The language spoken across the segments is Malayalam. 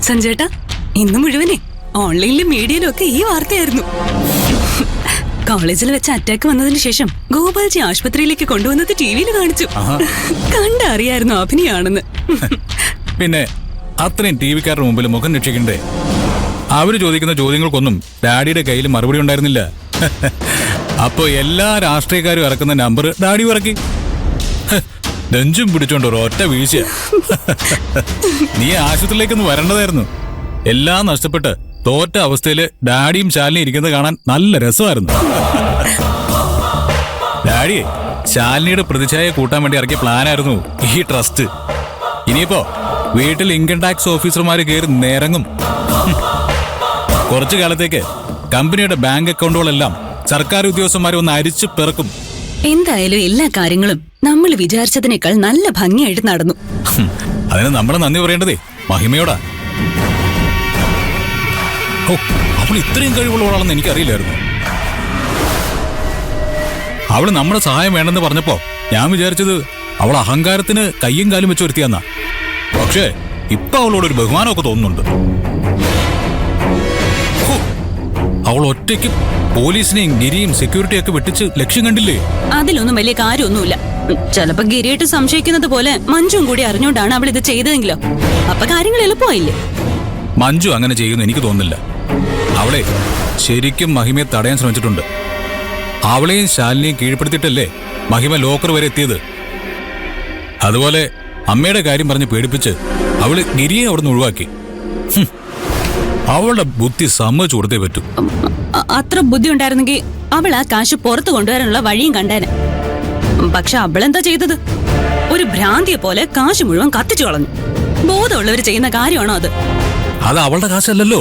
സഞ്ജേട്ടാ, ഇന്ന് മുഴുവനെ ഓൺലൈനിലും മീഡിയയിലും ഒക്കെ ഈ വാർത്തയായിരുന്നു. കോളേജിൽ വെച്ച് അറ്റാക്ക് വന്നതിന് ശേഷം ഗോപാൽജി ആശുപത്രിയിലേക്ക് കൊണ്ടുവന്നത് ടിവിയിൽ കാണിച്ചു. കണ്ടറിയായിരുന്നു അഭിനയാണെന്ന്. പിന്നെ അത്രയും ടി വിക്കാരുടെ മുമ്പിൽ മുഖം രക്ഷിക്കണ്ടേ? അവര് ചോദിക്കുന്ന ചോദ്യങ്ങൾക്കൊന്നും ഡാഡിയുടെ കയ്യിൽ മറുപടി ഉണ്ടായിരുന്നില്ല. അപ്പൊ എല്ലാ രാഷ്ട്രീയക്കാരും ഇറക്കുന്ന നമ്പർ ഡാഡി ഇറക്കി. നെഞ്ചും പിടിച്ചോണ്ട് ഒരു ഒറ്റ വീഴ്ച. നീ ആശുപത്രിയിലേക്കൊന്ന് വരേണ്ടതായിരുന്നു. എല്ലാം നഷ്ടപ്പെട്ട് തോറ്റ അവസ്ഥയില് ഡാഡിയും ശാലിനിയും ഇരിക്കുന്നത് കാണാൻ നല്ല രസമായിരുന്നു. ഡാഡിയെ ശാലിനിയുടെ പ്രതിച്ഛായ കൂട്ടാൻ വേണ്ടി ഇറക്കിയ പ്ലാനായിരുന്നു ഈ ട്രസ്റ്റ്. ഇനിയിപ്പോ വീട്ടിൽ ഇൻകം ടാക്സ് ഓഫീസർമാര് കയറി നിരങ്ങും. കുറച്ചു കാലത്തേക്ക് കമ്പനിയുടെ ബാങ്ക് അക്കൗണ്ടുകളെല്ലാം സർക്കാർ ഉദ്യോഗസ്ഥന്മാരെ ഒന്ന് അരിച്ചു പിറക്കും. എന്തായാലും എല്ലാ കാര്യങ്ങളും നമ്മൾ വിചാരിച്ചതിനേക്കാൾ നല്ല ഭംഗിയായിട്ട് നടന്നു. അതിന് നമ്മൾ നന്ദി പറയേണ്ടതേ മഹിമയോടാ. ഓ, അവൾ ഇത്രയും കഴിവുള്ളവളാണെന്ന് എനിക്കറിയില്ലായിരുന്നു. അവള് നമ്മുടെ സഹായം വേണ്ടെന്ന് പറഞ്ഞപ്പോ ഞാൻ വിചാരിച്ചത് അവൾ അഹങ്കാരത്തിന് കയ്യും കാലും വെച്ച് വരുത്തിയാന്നാ. പക്ഷേ ഇപ്പൊ അവളോടൊരു ബഹുമാനമൊക്കെ തോന്നുന്നുണ്ട്. അവൾ ഒറ്റയ്ക്ക് പോലീസിനെയും ഗിരിയും സെക്യൂരിറ്റി ഒക്കെ വെട്ടിച്ച് ലക്ഷ്യം കണ്ടില്ലേ? അതിലൊന്നും വലിയ കാര്യമൊന്നുമില്ല. ചിലപ്പോ ഗിരിയായിട്ട് സംശയിക്കുന്നത് പോലെ മഞ്ജുവും കൂടി അറിഞ്ഞോണ്ടാണ് അവൾ ഇത് ചെയ്തതെങ്കിലോ? അപ്പൊ കാര്യങ്ങൾ എളുപ്പമായില്ലേ? മഞ്ജു അങ്ങനെ ചെയ്യുന്നു എനിക്ക് തോന്നുന്നില്ല. അവളെ ശരിക്കും മഹിമയെ തടയാൻ ശ്രമിച്ചിട്ടുണ്ട്. അവളെയും ശാലിനിയും കീഴ്പ്പെടുത്തിയിട്ടല്ലേ മഹിമ ലോക്കർ വരെ എത്തിയത്. അതുപോലെ അമ്മയുടെ കാര്യം പറഞ്ഞ് പേടിപ്പിച്ച് അവള് ഗിരിയെ അവിടുന്ന് ഒഴിവാക്കി. അവളുടെ ബുദ്ധി സമ്മതിച്ചു കൊടുത്തേ പറ്റൂ. അത്ര ബുദ്ധി ഉണ്ടായിരുന്നെങ്കിൽ അവൾ ആ കാശ് പുറത്തു കൊണ്ടുവരാനുള്ള വഴിയും കണ്ടേനെ. പക്ഷെ അവളെന്താ ചെയ്തത്? ഒരു ഭ്രാന്തിയെ പോലെ കാശ് മുഴുവൻ കത്തിച്ചു കളഞ്ഞു. ബോധമുള്ളവർ ചെയ്യുന്ന കാര്യമാണോ അത്? അത് അവളുടെ കാശല്ലല്ലോ.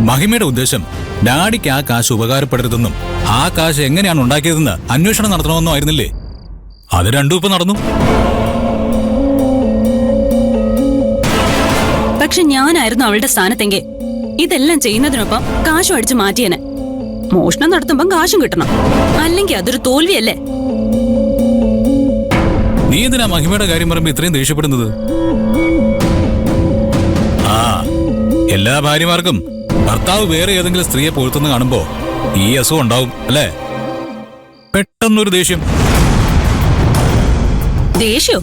മഹിമയുടെ ഉദ്ദേശം ഡാഡിക്ക് ആ കാശ് ഉപകാരപ്പെടരുതെന്നും ആ കാശ് എങ്ങനെയാണ് ഉണ്ടാക്കിയതെന്ന് അന്വേഷണം നടത്തണമെന്നും ആയിരുന്നില്ലേ? അത് രണ്ടും ഇപ്പൊ നടന്നു. പക്ഷെ ഞാനായിരുന്നു അവളുടെ സ്ഥാനത്തെങ്കിൽ ഇതെല്ലാം ചെയ്യുന്നതിനൊപ്പം കാശും അടിച്ചു മാറ്റിയേനെ. മോഷണം നടത്തുമ്പം കാശും കിട്ടണം, അല്ലെങ്കിൽ അതൊരു തോൽവിയല്ലേ? നീ എന്തിനാ മഹിമയുടെ കാര്യം പറയുമ്പോ ഇത്രയും ദേഷ്യപ്പെടുന്നത്? ആ, എല്ലാ ഭാര്യമാർക്കും ഭർത്താവ് വേറെ ഏതെങ്കിലും സ്ത്രീയെ പോഴ്ത്തുന്ന കാണുമ്പോ ഈ അസുഖം ഉണ്ടാവും അല്ലേ? പെട്ടെന്നൊരു ദേഷ്യം. ദേഷ്യോ?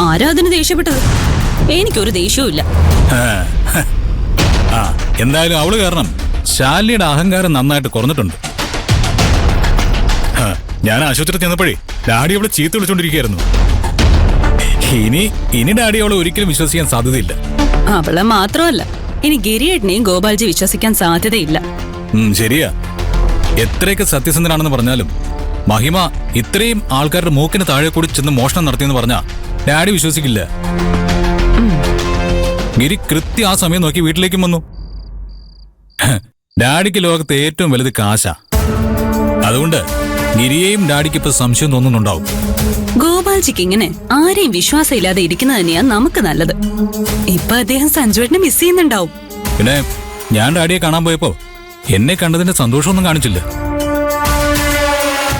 ആരാ അതിന് ദേഷ്യപ്പെട്ടത്? എനിക്കൊരു ദേഷ്യവും ഇല്ല. ആ, എന്തായാലും അവള് കാരണം ശാലിനിയുടെ അഹങ്കാരം നന്നായിട്ട് കുറഞ്ഞിട്ടുണ്ട്. ഞാൻ ആശുപത്രി ചെന്നപ്പോഴേ ഡാഡി അവളെ ചീത്ത വിളിച്ചോണ്ടിരിക്കുകയായിരുന്നു. ഇനി ഡാഡി അവളെ ഒരിക്കലും വിശ്വസിക്കാൻ സാധ്യതയില്ല. അവളെ മാത്രമല്ല, ഇനി ഗിരിയേട്ടനെയും ഗോപാൽജി വിശ്വസിക്കാൻ സാധ്യതയില്ല. ശരിയാ. എത്രയൊക്കെ സത്യസന്ധനാണെന്ന് പറഞ്ഞാലും മഹിമ ഇത്രയും ആൾക്കാരുടെ മൂക്കിന് താഴെ കൂടി ചെന്ന് മോഷണം നടത്തിയെന്ന് പറഞ്ഞാ ഡാഡി വിശ്വസിക്കില്ല. ഗിരി കൃത്യം ആ സമയം നോക്കി വീട്ടിലേക്കും വന്നു. ഡാഡിക്ക് ലോകത്തെ ഏറ്റവും വലുത് കാശാ. അതുകൊണ്ട് ഗിരിയെയും ഡാഡിക്ക് ഇപ്പൊ സംശയം തോന്നുന്നുണ്ടാവും. ഗോപാൽജിക്ക് ഇങ്ങനെ ആരെയും വിശ്വാസം ഇല്ലാതെ ഇരിക്കുന്നത് തന്നെയാ നമുക്ക് നല്ലത്. ഇപ്പൊ അദ്ദേഹം സഞ്ജുവേട്ടനെ മിസ് ചെയ്യുന്നുണ്ടാവും. പിന്നെ ഞാൻ ഡാഡിയെ കാണാൻ പോയപ്പോ എന്നെ കണ്ടതിന്റെ സന്തോഷമൊന്നും കാണിച്ചില്ല.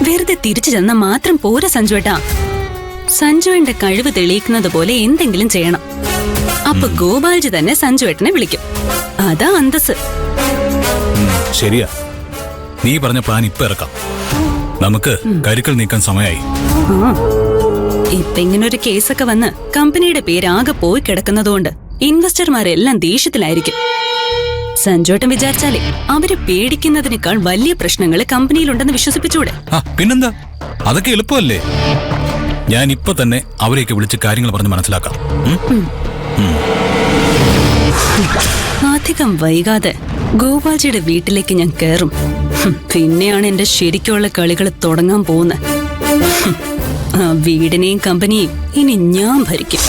വെറുതെ തിരിച്ചു ചെന്ന മാത്രം പോരാ സഞ്ജുവേട്ടാ. സഞ്ജുവേട്ടന്റെ കഴിവ് തെളിയിക്കുന്നത് പോലെ എന്തെങ്കിലും ചെയ്യണം. അപ്പൊ ഗോപാൽജി തന്നെ സഞ്ജുവേട്ടനെ വിളിക്കും. അതാ അന്തസ്. ശരിയാ, നീ പറഞ്ഞ പ്ലാൻ ഇപ്പൊ ഇറക്കാം. നമുക്ക് കരുക്കൾ നീക്കാൻ സമയമായി. ഇപ്പൊ ഇങ്ങനൊരു കേസൊക്കെ വന്ന് കമ്പനിയുടെ പേര് ആകെ പോയി കിടക്കുന്നതുകൊണ്ട് ഇൻവെസ്റ്റർമാരെല്ലാം ദേഷ്യത്തിലായിരിക്കും. സഞ്ജുവേട്ടൻ വിചാരിച്ചാലേ അവര് പേടിക്കുന്നതിനേക്കാൾ വലിയ പ്രശ്നങ്ങൾ കമ്പനിയിലുണ്ടെന്ന് വിശ്വസിപ്പിച്ചൂടെ? പിന്നെന്താ, അതൊക്കെ എളുപ്പമല്ലേ. ഞാൻ ഇപ്പൊ തന്നെ അവരെയൊക്കെ വിളിച്ച് കാര്യങ്ങൾ പറഞ്ഞ് മനസ്സിലാക്കാം. അധികം വൈകാതെ ഗോപാൽജിയുടെ വീട്ടിലേക്ക് ഞാൻ കയറും. പിന്നെയാണ് എന്റെ ശരിക്കുള്ള കളികൾ തുടങ്ങാൻ പോകുന്നത്. ആ വീടിനെയും കമ്പനിയും ഇനി ഞാൻ ഭരിക്കും.